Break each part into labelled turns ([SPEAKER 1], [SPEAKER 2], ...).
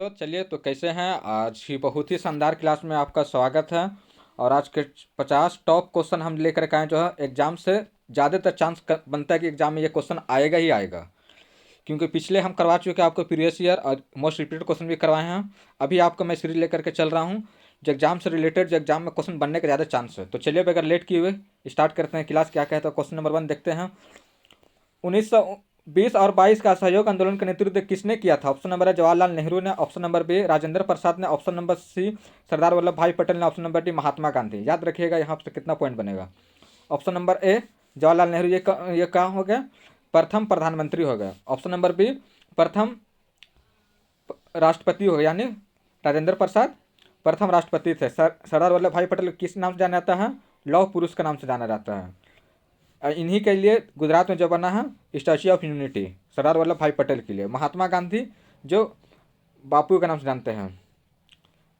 [SPEAKER 1] तो चलिए, तो कैसे हैं? आज की बहुत ही शानदार क्लास में आपका स्वागत है। और आज के 50 टॉप क्वेश्चन हम लेकर के आए, जो है एग्जाम से ज़्यादातर चांस बनता है कि एग्जाम में ये क्वेश्चन आएगा ही आएगा। क्योंकि पिछले हम करवा चुके हैं आपको प्रीवियस ईयर और मोस्ट रिपीटेड क्वेश्चन भी करवाए हैं। अभी आपको मैं सीरीज लेकर के चल रहा हूँ जो एग्जाम से रिलेटेड, जो एग्जाम में क्वेश्चन बनने के ज़्यादा चांस है। तो चलिए, बगैर लेट किए हुए स्टार्ट करते हैं क्लास। क्या कहता है क्वेश्चन नंबर 1 देखते हैं। 1920 और 22 का असहयोग आंदोलन का नेतृत्व किसने किया था? ऑप्शन नंबर है जवाहरलाल नेहरू ने, option number B Rajendra Prasad ने, ऑप्शन नंबर सी सरदार वल्लभ भाई पटेल ने, option number D Mahatma Gandhi. याद रखिएगा यहाँ से कितना पॉइंट बनेगा। ऑप्शन नंबर ए जवाहरलाल नेहरू, ये कहाँ हो गया? प्रथम प्रधानमंत्री हो गया। ऑप्शन नंबर बी प्रथम राष्ट्रपति हो गया, यानी राजेंद्र प्रसाद प्रथम राष्ट्रपति थे। सरदार वल्लभ भाई पटेल किस नाम से जाना जाता है? लौह पुरुष का नाम से जाना जाता है। इन्हीं के लिए गुजरात में जो बना है statue of unity, Sardar Vallabh भाई पटेल के लिए। महात्मा गांधी जो बापू के नाम से जानते हैं,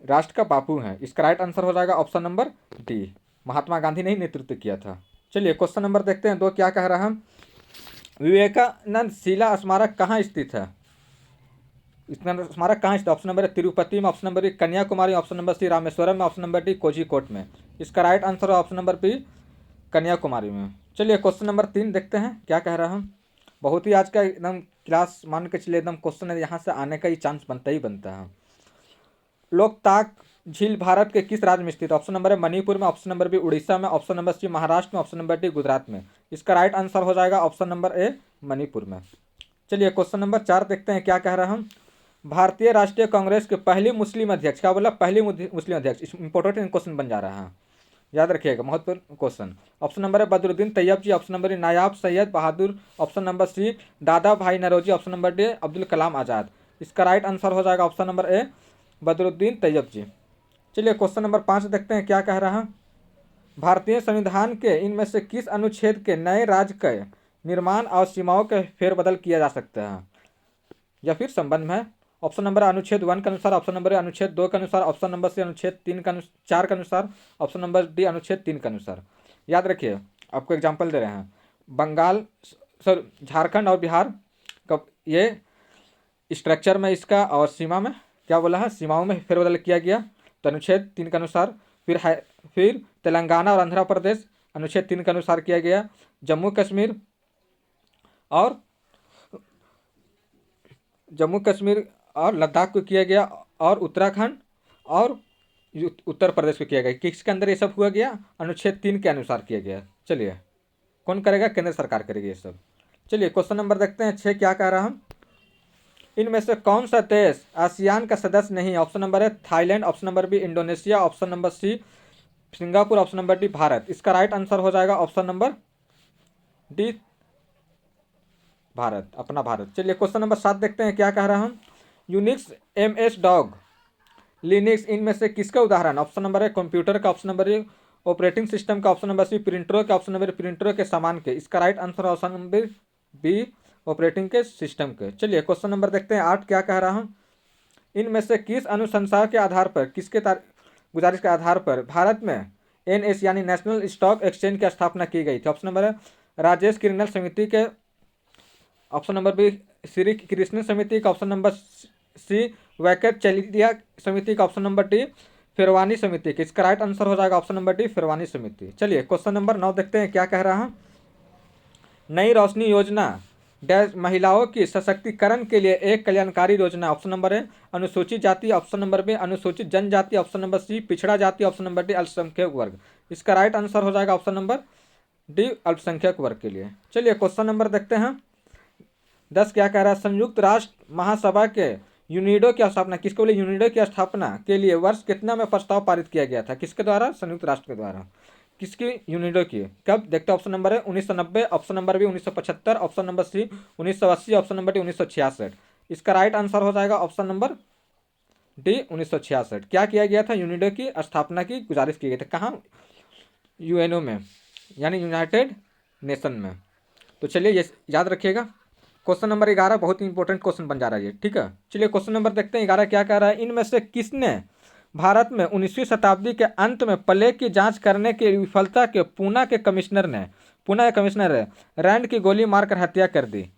[SPEAKER 1] राष्ट्र का बापू हैं। इसका राइट आंसर हो जाएगा option number D, Mahatma Gandhi ने ही नेतृत्व किया था। चलिए क्वेश्चन नंबर देखते हैं 2 क्या कह रहा है। विवेकानंद शिला स्मारक कहाँ स्थित है? इसका स्मारक कहाँ स्थित? ऑप्शन नंबर तिरुपति में, option number Kanyakumari, option number C Rameswaram में, ऑप्शन नंबर डी कोझीकोड में। इसका राइट आंसर है ऑप्शन नंबर बी कन्याकुमारी में। चलिए क्वेश्चन नंबर 3 देखते हैं क्या कह रहा है। बहुत ही आज का एकदम क्लास मान के चलिए, एकदम क्वेश्चन है, यहाँ से आने का ही चांस बनता ही बनता है। लोकताक झील भारत के किस राज्य में स्थित? ऑप्शन नंबर है मणिपुर में, ऑप्शन नंबर बी उड़ीसा में, ऑप्शन नंबर सी महाराष्ट्र में, ऑप्शन नंबर डी गुजरात में। इसका राइट आंसर हो जाएगा ऑप्शन नंबर ए मणिपुर में। चलिए क्वेश्चन नंबर 4 देखते हैं क्या कह रहा हम। भारतीय राष्ट्रीय कांग्रेस के पहली मुस्लिम अध्यक्ष, क्या बोला? पहली मुस्लिम अध्यक्ष। इंपॉर्टेंट क्वेश्चन बन जा रहा है, याद रखिएगा, महत्वपूर्ण क्वेश्चन। ऑप्शन नंबर है Badruddin Tyab ji, option number Nayab Syed Bahadur, option number C Dada Bhai Naoroji, option number D Abdul Kalam Azad. इसका राइट आंसर हो जाएगा option number A Badruddin Tyab ji. चलिए क्वेश्चन नंबर 5 देखते हैं क्या कह रहा है। भारतीय संविधान के इनमें से किस अनुच्छेद के नए राज्य के निर्माण और सीमाओं के फेरबदल किया जा सकता है या फिर संबंध में? ऑप्शन नंबर अनुच्छेद 1 के अनुसार, ऑप्शन नंबर अनुच्छेद 2 के अनुसार, ऑप्शन नंबर सी अनुच्छेद 4 के अनुसार, ऑप्शन नंबर डी अनुच्छेद 3 के अनुसार। याद रखिए, आपको एग्जाम्पल दे रहे हैं। बंगाल, सर झारखंड और बिहार का ये स्ट्रक्चर में इसका, और सीमा में क्या बोला है? सीमाओं में फेरबदल किया गया, तो अनुच्छेद 3 के अनुसार। फिर तेलंगाना और आंध्र प्रदेश अनुच्छेद 3 के अनुसार किया गया। जम्मू कश्मीर और लद्दाख को किया गया, और उत्तराखंड और उत्तर प्रदेश को किया गया। किसके अंदर ये सब हुआ गया? अनुच्छेद 3 के अनुसार किया गया। चलिए कौन करेगा? केंद्र सरकार करेगी ये सब। चलिए क्वेश्चन नंबर देखते हैं 6 क्या कह रहा हम। इनमें से कौन सा देश आसियान का सदस्य नहीं है? ऑप्शन नंबर है Thailand, option number B Indonesia, option number C Singapore, option number D Bharat. इसका राइट आंसर हो जाएगा ऑप्शन नंबर डी भारत, अपना भारत। चलिए क्वेश्चन नंबर 7 देखते हैं क्या कह रहा हम। यूनिक्स, MS डॉग, लिनक्स, इनमें से किसका उदाहरण? ऑप्शन नंबर है कंप्यूटर का, option number A operating system का, ऑप्शन नंबर सी प्रिंटरों का, ऑप्शन नंबर प्रिंटरों के सामान के। इसका right answer option number B operating के सिस्टम के। चलिए क्वेश्चन नंबर देखते हैं 8 क्या कह रहा हूँ। इनमें से किस अनुशंसा के आधार पर, किसके गुजारिश के आधार पर भारत में NS यानी नेशनल स्टॉक एक्सचेंज की स्थापना की गई थी? ऑप्शन नंबर है राजेश किरनल समिति के, option number B Shri Krishna समिति का, ऑप्शन नंबर सी वैकेट चलिया समिति का, ऑप्शन नंबर डी फिरवानी समिति का। इसका राइट आंसर हो जाएगा ऑप्शन नंबर डी फिरवानी समिति। चलिए क्वेश्चन नंबर 9 देखते हैं क्या कह रहा है। नई रोशनी योजना डैश महिलाओं की सशक्तिकरण के लिए एक कल्याणकारी योजना। ऑप्शन नंबर है अनुसूचित जाति, ऑप्शन नंबर बी अनुसूचित जनजाति, ऑप्शन नंबर सी पिछड़ा जाति, ऑप्शन नंबर डी अल्पसंख्यक वर्ग। इसका राइट आंसर हो जाएगा ऑप्शन नंबर डी अल्पसंख्यक वर्ग के लिए। चलिए क्वेश्चन नंबर देखते हैं 10 क्या कह रहा है। संयुक्त राष्ट्र महासभा के यूनिडो की स्थापना, किसके बोले? यूनिडो की स्थापना के लिए वर्ष कितना में प्रस्ताव पारित किया गया था? किसके द्वारा? संयुक्त राष्ट्र के द्वारा। किसकी? यूनिडो की। कब? देखते हैं। ऑप्शन नंबर है 1990, option number B 1975, option number C 1980, option number D 1966। इसका राइट आंसर हो जाएगा ऑप्शन नंबर डी 1966। क्या किया गया था? यूनिडो की स्थापना की गुजारिश की गई थी। कहाँ? UNO में, यानी यूनाइटेड नेशन में। तो चलिए ये याद रखिएगा। क्वेश्चन नंबर 11 बहुत ही इंपॉर्टेंट क्वेश्चन बन जा रहा है ये, ठीक है। चलिए क्वेश्चन नंबर देखते हैं 11 क्या कह रहा है। इनमें से किसने भारत में 19वीं शताब्दी के अंत में प्लेग की जांच करने की विफलता के पूना के कमिश्नर रैंड की गोली मारकर हत्या कर दी?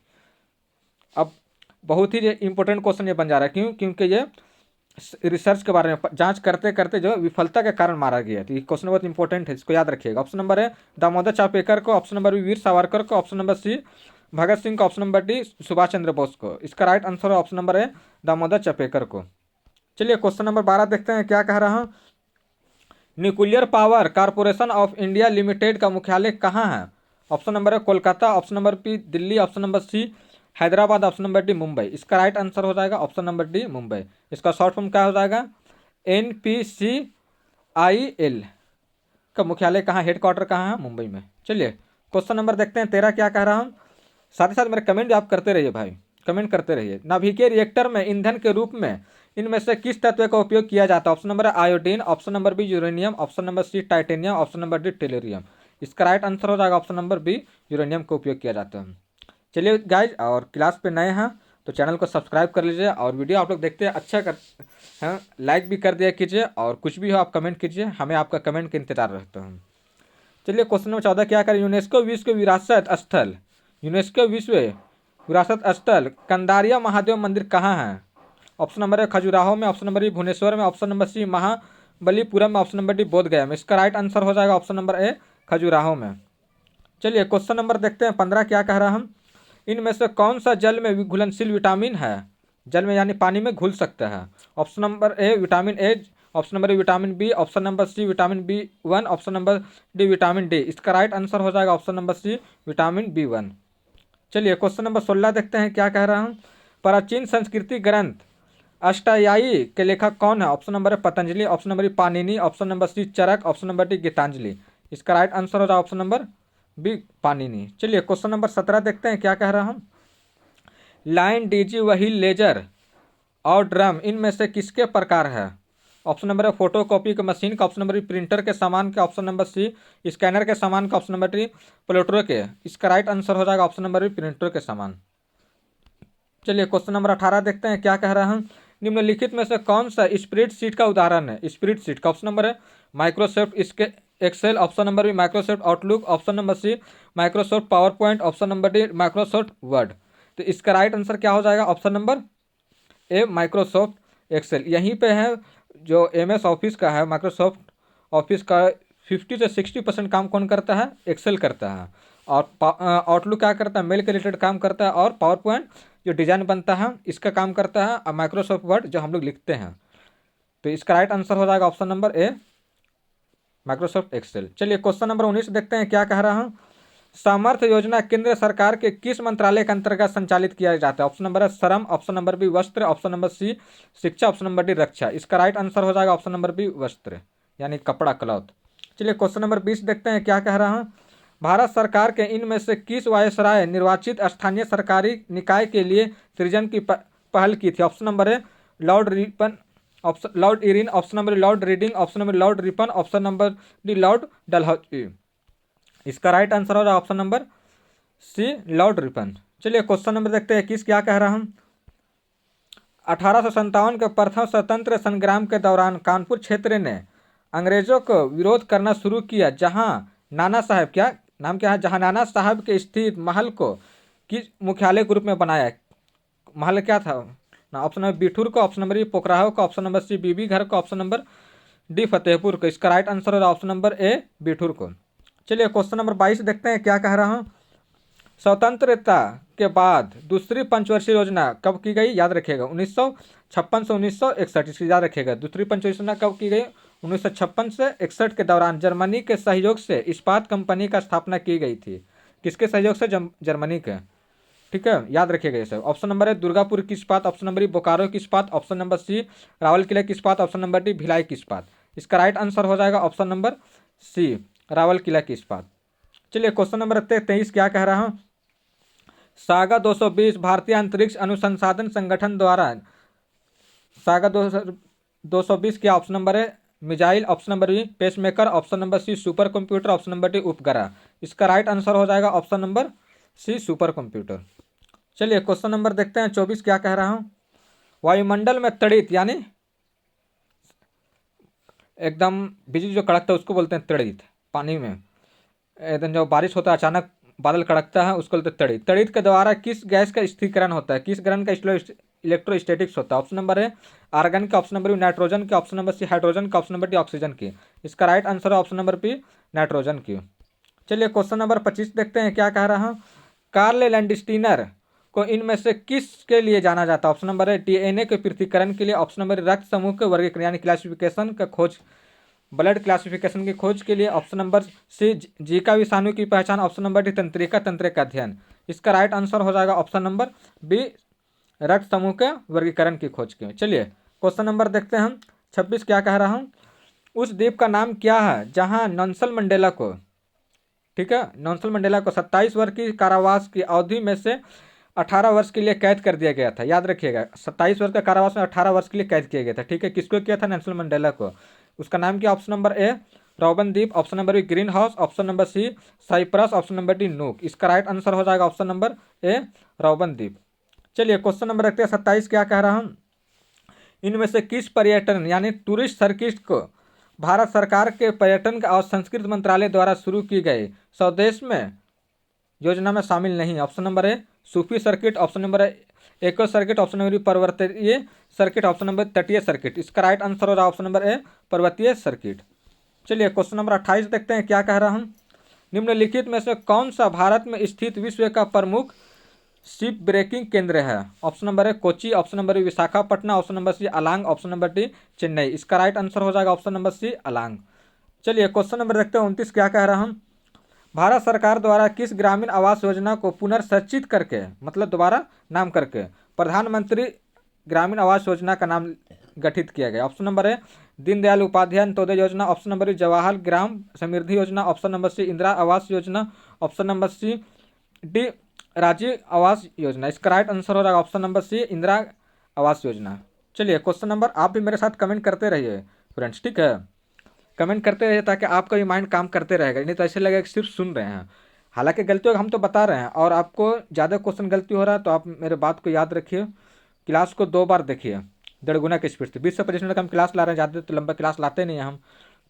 [SPEAKER 1] अब बहुत ही इंपॉर्टेंट क्वेश्चन ये बन जा रहा है। क्यों? क्योंकि ये रिसर्च के बारे में जांच करते करते जो विफलता के कारण मारा गया। तो ये क्वेश्चन बहुत इंपॉर्टेंट है, इसको याद रखिएगा। ऑप्शन नंबर है दामोदर चापेकर को, option number B Veer Savarkar को, ऑप्शन नंबर सी भगत सिंह को, option number D Subhash Chandra Bose को। इसका राइट आंसर ऑप्शन नंबर है दामोदर चापेकर को। चलिए क्वेश्चन नंबर 12 देखते हैं क्या कह रहा हूँ। Nuclear power corporation of India limited का मुख्यालय कहाँ है? ऑप्शन नंबर है Kolkata, option number B Delhi, option number C Hyderabad, option number D Mumbai. इसका राइट आंसर हो जाएगा ऑप्शन नंबर डी मुंबई। इसका शॉर्ट फॉर्म क्या हो जाएगा? NPCIL का मुख्यालय कहाँ, हेडक्वार्टर कहाँ है? मुंबई में। चलिए क्वेश्चन नंबर देखते हैं 13 क्या कह रहा हूँ। साथ ही साथ मेरे कमेंट भी आप करते रहिए भाई, कमेंट करते रहिए। नाभिकीय रिएक्टर में ईंधन के रूप में इनमें से किस तत्व का उपयोग किया जाता है? ऑप्शन नंबर है iodine, option number B uranium, option number C titanium, option number D tellurium. इसका राइट आंसर हो जाएगा ऑप्शन नंबर बी यूरेनियम का उपयोग किया जाता है। चलिए गाइज, और क्लास पे नए हैं तो चैनल को सब्सक्राइब कर लीजिए, और वीडियो आप लोग देखते हैं अच्छा कर हैं लाइक भी कर दिया कीजिए, और कुछ भी हो आप कमेंट कीजिए, हमें आपका कमेंट का इंतजार रहता है। चलिए क्वेश्चन नंबर 14 क्या करें। यूनेस्को विश्व विरासत स्थल, यूनेस्को विश्व विरासत स्थल कंदारिया महादेव मंदिर कहाँ है? ऑप्शन नंबर है खजुराहो में, ऑप्शन नंबर बी भुवनेश्वर में, ऑप्शन नंबर सी महाबलीपुरम में, ऑप्शन नंबर डी बोध गया में। इसका राइट आंसर हो जाएगा ऑप्शन नंबर ए खजुराहो में। चलिए क्वेश्चन नंबर देखते हैं 15 क्या कह रहा हम। इनमें से कौन सा जल में घुलनशील विटामिन है? जल में यानी पानी में घुल सकता है। Option number A vitamin A, option number vitamin B, option number C vitamin B1, option number D vitamin D. इसका राइट आंसर हो जाएगा option number C vitamin B1। चलिए क्वेश्चन नंबर 16 देखते हैं क्या कह रहा हूँ। प्राचीन संस्कृति ग्रंथ अष्टाध्यायी के लेखक कौन है? ऑप्शन नंबर है Patanjali, option number Panini, option number C Charak, option number D Gitanjali. इसका राइट आंसर हो जाएगा ऑप्शन नंबर बी पाणिनि। चलिए क्वेश्चन नंबर 17 देखते हैं क्या कह रहा हूँ। लाइन, डीजी, व्हील, लेजर और ड्रम इनमें से किसके प्रकार है? ऑप्शन नंबर है फोटो कॉपी के मशीन का, ऑप्शन नंबर प्रिंटर के सामान के, ऑप्शन नंबर सी स्कैनर के सामान का, ऑप्शन नंबर डी प्लोटरो के। इसका राइट आंसर हो जाएगा ऑप्शन नंबर बी प्रिंटर के सामान। चलिए क्वेश्चन नंबर 18 देखते हैं क्या कह रहा हूँ। निम्नलिखित में से कौन सा स्प्रेडशीट का उदाहरण है? स्प्रेडशीट का ऑप्शन नंबर है माइक्रोसॉफ्ट इसके Excel, option number B Microsoft Outlook, option number C Microsoft PowerPoint, option number D Microsoft Word. तो इसका राइट आंसर क्या हो जाएगा? Option number A Microsoft Excel. यहीं पे है जो MS ऑफिस का है, माइक्रोसॉफ्ट ऑफिस का 50 से 60% काम कौन करता है? एक्सेल करता है। और आउटलुक क्या करता है? मेल के रिलेटेड काम करता है। और पावर पॉइंट जो डिजाइन बनता है इसका काम करता है। और माइक्रोसॉफ्ट वर्ड जो हम लोग लिखते हैं। तो इसका राइट आंसर हो जाएगा option number A Microsoft Excel. चलिए क्वेश्चन नंबर 19 देखते हैं क्या कह रहा हूँ। सामर्थ्य योजना केंद्र सरकार के किस मंत्रालय के अंतर्गत संचालित किया जाता है? ऑप्शन नंबर है श्रम, ऑप्शन नंबर बी वस्त्र, ऑप्शन नंबर सी शिक्षा, ऑप्शन नंबर डी रक्षा। इसका राइट आंसर हो जाएगा ऑप्शन नंबर बी वस्त्र यानी कपड़ा, क्लॉथ। चलिए क्वेश्चन नंबर 20 देखते हैं क्या कह रहा हूँ। भारत सरकार के इनमें से किस वायसराय निर्वाचित स्थानीय सरकारी निकाय के लिए सृजन की पहल की थी? ऑप्शन नंबर है Lord Ripon, option Lord Irwin, option number Lord Reading, option number Lord Ripon, option number D Lord Dalhousie. इसका राइट आंसर हो रहा है option number C Lord Ripon. चलिए क्वेश्चन नंबर देखते हैं किस क्या कह रहा हूँ। 1857 के प्रथम स्वतंत्र संग्राम के दौरान कानपुर क्षेत्र ने अंग्रेजों को विरोध करना शुरू किया, जहां नाना साहब क्या नाम क्या है, जहां नाना साहब के स्थित महल को किस मुख्यालय के रूप में बनाया? महल क्या था ना? ऑप्शन नंबर बिठूर को, ऑप्शन नंबर पोखराहो का, ऑप्शन नंबर सी बीबी घर को, ऑप्शन नंबर डी फतेहपुर को। इसका राइट आंसर होगा ऑप्शन नंबर ए बिठूर को। चलिए क्वेश्चन नंबर 22 देखते हैं क्या कह रहा हूँ। स्वतंत्रता के बाद दूसरी पंचवर्षीय योजना कब की गई? याद रखिएगा 1956 से 1961। इसकी याद रखिएगा दूसरी पंचवर्षीय योजना कब की गई? 1956 से 61 के दौरान जर्मनी के सहयोग से इस्पात कंपनी का स्थापना की गई थी। किसके सहयोग से? जर्मनी के। ठीक है, याद रखिएगा ये सब। ऑप्शन नंबर है दुर्गापुर की इस्पात, ऑप्शन नंबर बोकारो की इस्पात, ऑप्शन नंबर सी रावल किला की इस्पात, ऑप्शन नंबर डी भिलाई की इस्पात। इसका राइट आंसर हो जाएगा ऑप्शन नंबर सी रावल किला की इस्पात। चलिए क्वेश्चन नंबर 23 क्या कह रहा हूँ। सागा 220 भारतीय अंतरिक्ष अनुसंधान संगठन द्वारा सागा 220 क्या? ऑप्शन नंबर है missile, option number B pacemaker, option number C super computer, option number D उपग्रह। इसका राइट आंसर हो जाएगा option number C super computer. चलिए क्वेश्चन नंबर देखते हैं 24 क्या कह रहा हूँ। वायुमंडल में तड़ित यानी एकदम बिजली जो कड़कता है उसको बोलते हैं तड़ित। पानी में एकदम जब बारिश होता है अचानक बादल कड़कता है उसको बोलते हैं तड़ित। तड़ित के द्वारा किस गैस का स्थिरीकरण होता है? किस गैस का इलेक्ट्रोस्टैटिक्स होता है। ऑप्शन नंबर ए आर्गन के, ऑप्शन नंबर बी नाइट्रोजन के, ऑप्शन नंबर सी हाइड्रोजन का, ऑप्शन नंबर डी ऑक्सीजन की। इसका राइट आंसर है ऑप्शन नंबर बी नाइट्रोजन की। चलिए क्वेश्चन नंबर 25 देखते हैं क्या कह रहा है। कार्ल लैंडस्टीनर को इनमें से किस के लिए जाना जाता है? ऑप्शन नंबर है डीएनए के पृथक्करण के लिए, ऑप्शन नंबर रक्त समूह के वर्गीकरण यानी क्लासिफिकेशन का खोज, ब्लड क्लासिफिकेशन की खोज के लिए, ऑप्शन नंबर सी जीका विषाणु की पहचान, ऑप्शन नंबर डी तंत्रिका तंत्र का अध्ययन। इसका राइट आंसर हो जाएगा ऑप्शन नंबर बी रक्त समूह के वर्गीकरण की खोज के। चलिए क्वेश्चन नंबर देखते हैं हम 26 क्या कह रहा हूँ। उस द्वीप का नाम क्या है जहाँ नेल्सन मंडेला को, ठीक है, नेल्सन मंडेला को 27 वर्ष की कारावास की अवधि में से 18 वर्ष के लिए कैद कर दिया गया था। याद रखिएगा 27 वर्ष का कारावास में 18 वर्ष के लिए कैद किया गया था। ठीक है, किसको किया था? नेल्सन मंडेला को। उसका नाम क्या? ऑप्शन नंबर ए रॉबन द्वीप, option number B green house, option number C Cyprus, option number D Nuuk. इसका राइट आंसर हो जाएगा ऑप्शन नंबर ए रॉबन द्वीप। चलिए क्वेश्चन नंबर रखते हैं 27 क्या कह रहा हूँ। इनमें से किस पर्यटन यानी टूरिस्ट सर्किट को भारत सरकार के पर्यटन और संस्कृति मंत्रालय द्वारा शुरू की गई स्वदेश में योजना में शामिल नहीं? ऑप्शन नंबर ए सूफी circuit, option number A eco circuit, option number B पर्वतीय सर्किट, ऑप्शन नंबर तटीय सर्किट। इसका राइट आंसर हो रहा है ऑप्शन नंबर ए पर्वतीय सर्किट। चलिए क्वेश्चन नंबर 28 देखते हैं क्या कह रहा हूँ। निम्नलिखित में से कौन सा भारत में स्थित विश्व का प्रमुख शिप ब्रेकिंग केंद्र है? Option number A Kochi, option number B Visakhapatnam, option number C Alang, option number D Chennai. इसका राइट आंसर हो जाएगा ऑप्शन नंबर सी अलांग। चलिए क्वेश्चन नंबर देखते हैं 29 क्या कह रहा हूँ। भारत सरकार द्वारा किस ग्रामीण आवास योजना को पुनर्संरचित करके, मतलब दोबारा नाम करके, प्रधानमंत्री ग्रामीण आवास योजना का नाम गठित किया गया? Option number A Deendayal Upadhyay Antyodaya Yojana, option number B Jawahar Gram Samriddhi Yojana, option number C Indira Awas Yojana, option number C D Rajiv Awas Yojana. इसका राइट आंसर हो रहा है option number C Indira Awas योजना। चलिए क्वेश्चन नंबर, आप भी मेरे साथ कमेंट करते रहिए फ्रेंड्स, ठीक है, कमेंट करते रहिए ताकि आपका भी माइंड काम करते रहेगा, नहीं तो ऐसे लगेगा कि सिर्फ सुन रहे हैं। हालांकि गलतियों का हम तो बता रहे हैं, और आपको ज़्यादा क्वेश्चन गलती हो रहा है तो आप मेरे बात को याद रखिए, क्लास को 2 बार देखिए 1.5 गुना की स्पीड से। 20 से 25 मिनट का हम क्लास ला रहे हैं, ज़्यादा तो लंबा क्लास लाते नहीं हैं हम।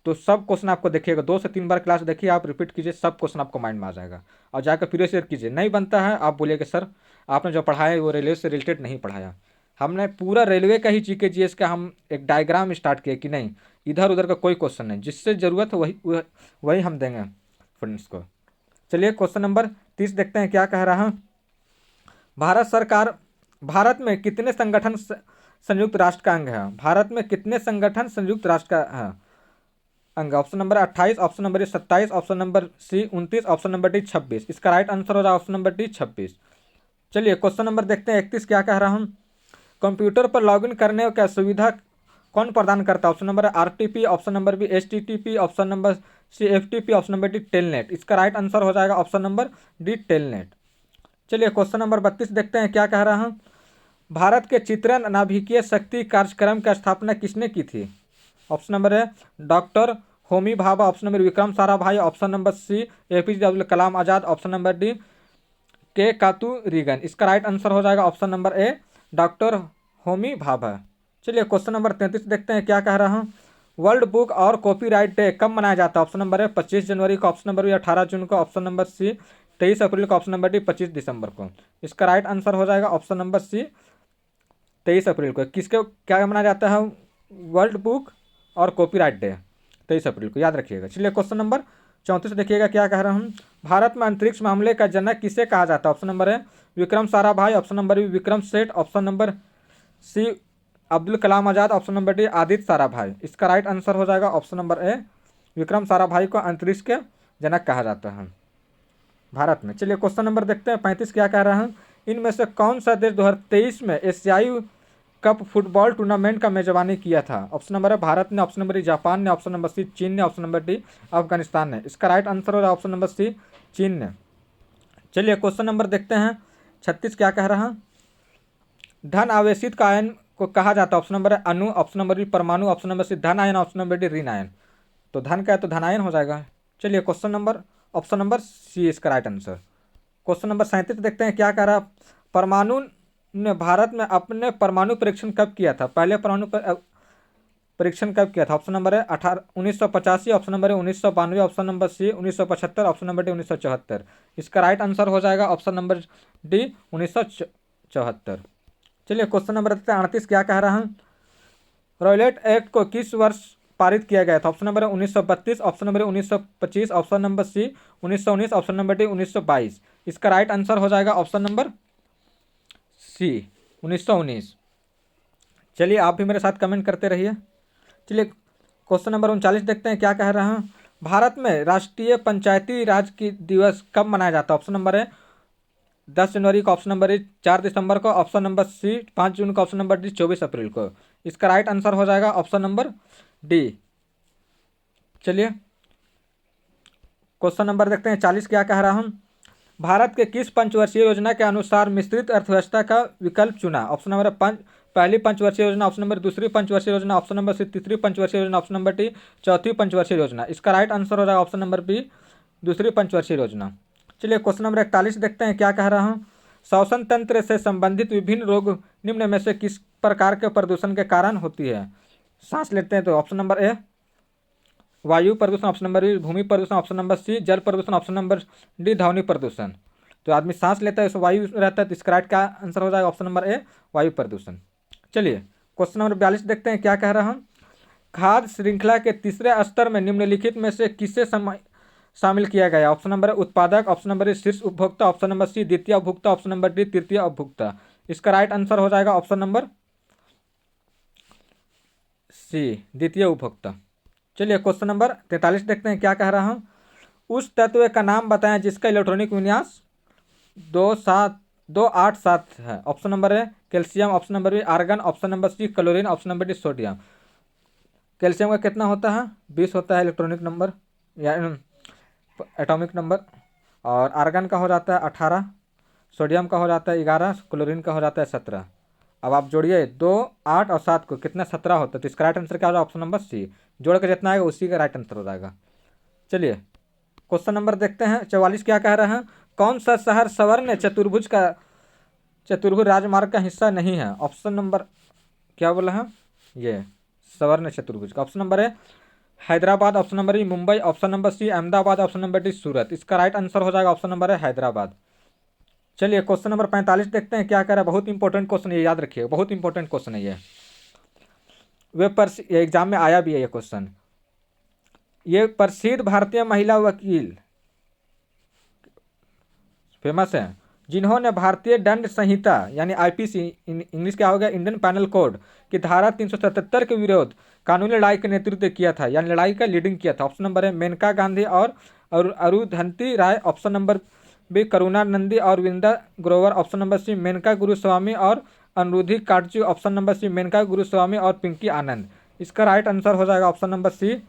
[SPEAKER 1] तो सब क्वेश्चन आपको देखिएगा, 2 से 3 बार क्लास देखिए, आप रिपीट कीजिए, सब क्वेश्चन आपको माइंड में आ जाएगा। और जाकर प्रीवियस ईयर कीजिए, नहीं बनता है आप बोलिए कि सर आपने जो पढ़ाया है वो रेलवे से रिलेटेड नहीं पढ़ाया। हमने पूरा रेलवे का ही जीके जीएस का हम एक डायग्राम स्टार्ट किया कि नहीं इधर उधर का कोई क्वेश्चन नहीं, जिससे ज़रूरत है वही हम देंगे फ्रेंड्स को। चलिए क्वेश्चन नंबर 30 देखते हैं क्या कह रहा है। भारत सरकार, भारत में कितने संगठन संयुक्त राष्ट्र का अंग है? भारत में कितने संगठन संयुक्त राष्ट्र का है अंग? Option number 28, option number 27, option number C 29, option number D 26। इसका राइट आंसर हो रहा है ऑप्शन नंबर डी 26। चलिए क्वेश्चन नंबर देखते हैं 31 क्या कह रहा हूँ। कंप्यूटर पर लॉगिन करने का सुविधा कौन प्रदान करता है? Option number RTP, option number B HTTP, option number C FTP, option number D Telnet. इसका राइट आंसर हो जाएगा ऑप्शन नंबर डी टेलनेट। चलिए क्वेश्चन नंबर 32 देखते हैं क्या कह रहा हूँ। भारत के चित्रण नाभिकीय शक्ति कार्यक्रम की स्थापना किसने की थी? ऑप्शन नंबर है doctor Homi Bhabha, option number Vikram Sarabhai, option number C APJ Abdul Kalam Azad, option number D K Kasturirangan. इसका राइट आंसर हो जाएगा option number A doctor Homi Bhabha. चलिए क्वेश्चन नंबर 33 देखते हैं क्या कह रहा हूँ। वर्ल्ड बुक और कॉपीराइट डे कब मनाया जाता है? ऑप्शन नंबर है 25 जनवरी को, ऑप्शन नंबर बी 18 जून को, ऑप्शन नंबर सी 23 अप्रैल को, ऑप्शन नंबर डी 25 दिसंबर को। इसका राइट आंसर हो जाएगा ऑप्शन नंबर सी 23 अप्रैल को। किसके क्या मनाया जाता है? वर्ल्ड बुक और कॉपीराइट डे 23 अप्रैल को, याद रखिएगा। चलिए क्वेश्चन नंबर 34 देखिएगा क्या कह रहा हूँ। भारत में अंतरिक्ष मामले का जनक किसे कहा जाता है? ऑप्शन नंबर है Vikram Sarabhai, option number B Vikram Seth, option number C Abdul Kalam Azad, option number D Aditya Sarabhai. इसका राइट आंसर हो जाएगा option number A Vikram Sarabhai को अंतरिक्ष के जनक कहा जाता है भारत में। चलिए क्वेश्चन नंबर देखते हैं 35 क्या कह रहा है। इनमें से कौन सा देश 2023 में एशियाई कप फुटबॉल टूर्नामेंट का मेजबानी किया था? ऑप्शन नंबर है भारत ने, ऑप्शन नंबर जापान ने, ऑप्शन नंबर सी चीन ने, ऑप्शन नंबर डी अफगानिस्तान ने। इसका राइट आंसर हो रहा है ऑप्शन नंबर सी चीन ने। चलिए क्वेश्चन नंबर देखते हैं 36 क्या कह रहा है। धन आवेशित का आयन को कहा जाता है? ऑप्शन नंबर है अणु, ऑप्शन नंबर बी परमाणु, ऑप्शन नंबर सी धन आयन, ऑप्शन नंबर डी ऋण आयन। तो धन का है तो धनायन हो जाएगा। चलिए question number option number C इसका राइट आंसर। क्वेश्चन नंबर 37 देखते हैं क्या कह रहा है। परमाणु ने भारत में अपने परमाणु परीक्षण कब किया था? पहले परमाणु परीक्षण कब किया था? ऑप्शन नंबर है 1985, ऑप्शन नंबर है 1992, option number C 1975, option number D 1974। इसका राइट आंसर हो जाएगा ऑप्शन नंबर डी 1974। चलिए क्वेश्चन नंबर 38 क्या कह रहा है? रॉयलेट एक्ट को किस वर्ष पारित किया गया था? ऑप्शन नंबर है 1932, ऑप्शन नंबर है 1925, option number C 1919, option number D 1922। इसका राइट आंसर हो जाएगा ऑप्शन नंबर सी 1919। चलिए आप भी मेरे साथ कमेंट करते रहिए। चलिए क्वेश्चन नंबर 39 देखते हैं क्या कह रहे हैं। भारत में राष्ट्रीय पंचायती राज की दिवस कब मनाया जाता है? ऑप्शन नंबर है 10 जनवरी को, ऑप्शन नंबर ए 4 दिसंबर को, ऑप्शन नंबर सी 5 जून को, ऑप्शन नंबर डी 24 अप्रैल को। इसका राइट आंसर हो जाएगा ऑप्शन नंबर डी। चलिए क्वेश्चन नंबर देखते हैं 40 क्या कह रहा हूँ। भारत के किस पंचवर्षीय योजना के अनुसार मिश्रित अर्थव्यवस्था का विकल्प चुना? ऑप्शन नंबर पहली पंचवर्षीय योजना, ऑप्शन नंबर दूसरी पंचवर्षीय योजना, ऑप्शन नंबर सी तीसरी पंचवर्षीय योजना, ऑप्शन नंबर डी चौथी पंचवर्षीय योजना। इसका राइट आंसर हो जाएगा ऑप्शन नंबर बी दूसरी पंचवर्षीय योजना। चलिए क्वेश्चन नंबर 41 देखते हैं क्या कह रहा हूँ। श्वसन तंत्र से संबंधित विभिन्न रोग निम्न में से किस प्रकार के प्रदूषण के कारण होती है? सांस लेते हैं तो ऑप्शन नंबर ए वायु प्रदूषण, ऑप्शन नंबर बी भूमि प्रदूषण, ऑप्शन नंबर सी जल प्रदूषण, ऑप्शन नंबर डी ध्वनि प्रदूषण। तो आदमी सांस लेता है उसमें वायु रहता है, तो इसका राइट का आंसर हो जाएगा ऑप्शन नंबर ए वायु प्रदूषण। चलिए क्वेश्चन नंबर 42 देखते हैं क्या कह रहा हूँ। खाद्य श्रृंखला के तीसरे स्तर में निम्नलिखित में से किसे शामिल किया गया? ऑप्शन नंबर है उत्पादक, ऑप्शन नंबर ए शीर्ष उपभोक्ता, ऑप्शन नंबर सी द्वितीय उपभोक्ता, ऑप्शन नंबर डी तृतीय उपभोक्ता। इसका राइट आंसर हो जाएगा ऑप्शन नंबर सी द्वितीय उपभोक्ता। चलिए क्वेश्चन नंबर 43 देखते हैं क्या कह रहा हूँ। उस तत्व का नाम बताएं जिसका इलेक्ट्रॉनिक विन्यास 287 है। ऑप्शन नंबर है calcium, option number B argon, option number C chlorine, option number D sodium. Calcium का कितना होता है? 20 होता है इलेक्ट्रॉनिक नंबर या एटॉमिक नंबर, और आर्गन का हो जाता है 18, सोडियम का हो जाता है 11, क्लोरीन का हो जाता है 17। अब आप जोड़िए 2, 8 और 7 को, कितना 17 होता है। तो इसका राइट आंसर क्या होगा? Option number C. जोड़ कर जितना आएगा उसी का राइट आंसर हो जाएगा। चलिए क्वेश्चन नंबर देखते हैं 44 क्या कह रहे हैं। कौन सा शहर सवर्ण चतुर्भुज राजमार्ग का हिस्सा नहीं है? ऑप्शन नंबर क्या बोला है? ये सवर्ण चतुर्भुज का ऑप्शन नंबर है Hyderabad, option number B Mumbai, option number C Ahmedabad, option number D Surat. इसका राइट आंसर हो जाएगा ऑप्शन नंबर है हैदराबाद। चलिए क्वेश्चन नंबर 45 देखते हैं क्या कह रहा है। बहुत इंपॉर्टेंट क्वेश्चन है, याद रखिए, बहुत इंपॉर्टेंट क्वेश्चन है ये। वे एग्जाम में आया भी है ये क्वेश्चन। ये प्रसिद्ध भारतीय महिला वकील फेमस है जिन्होंने भारतीय दंड संहिता यानी आईपीसी इंग्लिश क्या हो गया इंडियन पैनल कोड की धारा 377 के विरोध कानूनी लड़ाई का नेतृत्व किया था, यानी लड़ाई का लीडिंग किया था। ऑप्शन नंबर है मेनका गांधी और Arundhati Roy, option number B Karuna Nundy और Vrinda Grover, option number C Menaka Guruswamy और अनुरुद्धि Katju, option number C Menaka Guruswamy और पिंकी आनंद। इसका राइट आंसर हो जाएगा option number C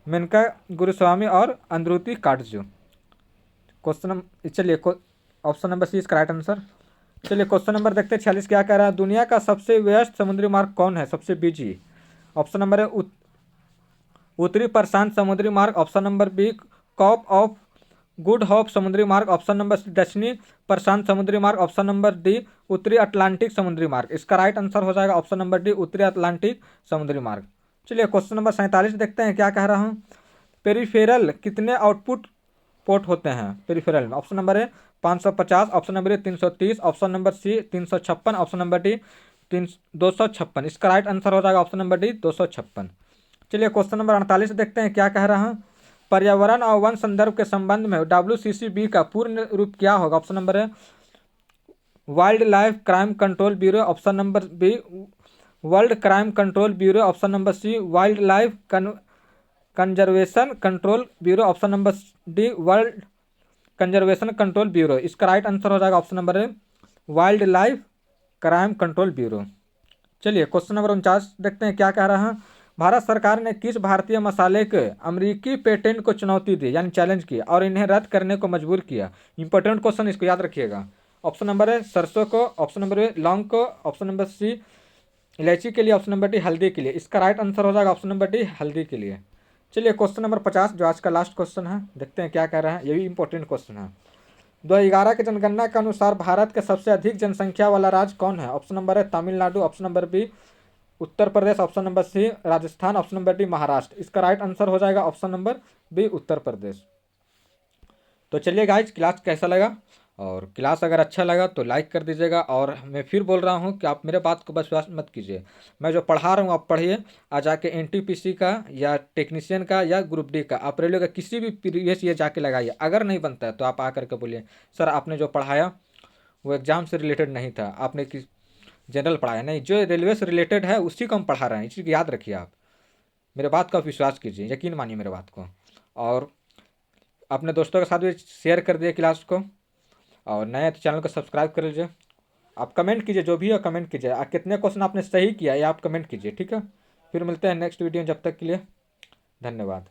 [SPEAKER 1] Menaka Guruswamy और अनुरुद्धि काटजू। क्वेश्चन चलिए ऑप्शन नंबर सी इसका राइट आंसर। चलिए क्वेश्चन नंबर देखते हैं 46 क्या कह रहा है। दुनिया का सबसे व्यस्त समुद्री मार्ग कौन है, सबसे बिजी? ऑप्शन नंबर है उत्तरी प्रशांत समुद्री मार्ग, option number B Cape of Good Hope समुद्री मार्ग, ऑप्शन नंबर सी दक्षिणी प्रशांत समुद्री मार्ग, ऑप्शन नंबर डी उत्तरी अटलांटिक समुद्री मार्ग। इसका राइट आंसर हो जाएगा ऑप्शन नंबर डी उत्तरी अटलांटिक समुद्री मार्ग। चलिए क्वेश्चन नंबर 47 देखते हैं क्या कह रहा हूँ। पेरिफेरल कितने आउटपुट पोर्ट होते हैं पेरिफेरल में? ऑप्शन नंबर है 550, option number A 330, option number C 356, option number D 256। इसका राइट आंसर हो जाएगा ऑप्शन नंबर डी 256। चलिए क्वेश्चन नंबर 48 देखते हैं क्या कह रहा हूँ। पर्यावरण और वन संदर्भ के संबंध में WCCB का पूर्ण रूप क्या होगा? ऑप्शन नंबर है wildlife crime control bureau, option number B world crime control bureau, option number C wildlife conservation control bureau, option number D world conservation control bureau. इसका राइट आंसर हो जाएगा option number A wildlife crime control bureau. चलिए question number 49 देखते हैं क्या कह रहा है। भारत सरकार ने किस भारतीय मसाले के अमेरिकी पेटेंट को चुनौती दी यानी चैलेंज किया और इन्हें रद्द करने को मजबूर किया? इंपॉर्टेंट क्वेश्चन, इसको याद रखिएगा। ऑप्शन नंबर है सरसों को, ऑप्शन नंबर ए लौंग को, ऑप्शन नंबर सी इलायची के लिए, ऑप्शन नंबर डी हल्दी के लिए। इसका राइट आंसर हो जाएगा ऑप्शन नंबर डी हल्दी के लिए। चलिए क्वेश्चन नंबर 50 जो आज का लास्ट क्वेश्चन है, देखते हैं क्या कह रहा है। ये भी इंपॉर्टेंट क्वेश्चन है। 2011 के जनगणना के अनुसार भारत के सबसे अधिक जनसंख्या वाला राज्य कौन है? ऑप्शन नंबर है Tamil Nadu, option number B Uttar Pradesh, option number C Rajasthan, option number D Maharashtra. इसका राइट आंसर हो जाएगा option number B Uttar Pradesh. तो चलिए गाइज क्लास कैसा लगा और क्लास अगर अच्छा लगा तो लाइक कर दीजिएगा। और मैं फिर बोल रहा हूँ कि आप मेरे बात को विश्वास मत कीजिए, मैं जो पढ़ा रहा हूँ आप पढ़िए। आ जाके एनटीपीसी का या टेक्नीशियन का या ग्रुप डी का आप रेलवे का किसी भी प्रीवियस ईयर जाके लगाइए। अगर नहीं बनता है तो आप आकर के बोलिए सर आपने जो पढ़ाया वो एग्ज़ाम से रिलेटेड नहीं था, आपने किस जनरल पढ़ाया नहीं, जो रेलवे से रिलेटेड है उसी को हम पढ़ा रहे हैं। इस चीज़ को याद रखिए आप, मेरे बात का विश्वास कीजिए, यकीन मानिए मेरे बात को। और अपने दोस्तों के साथ भी शेयर कर दिए क्लास को। और नए तो चैनल को सब्सक्राइब कर लीजिए। आप कमेंट कीजिए, जो भी है कमेंट कीजिए, कितने क्वेश्चन आपने सही किया ये आप कमेंट कीजिए, ठीक है। फिर मिलते हैं नेक्स्ट वीडियो, जब तक के लिए धन्यवाद।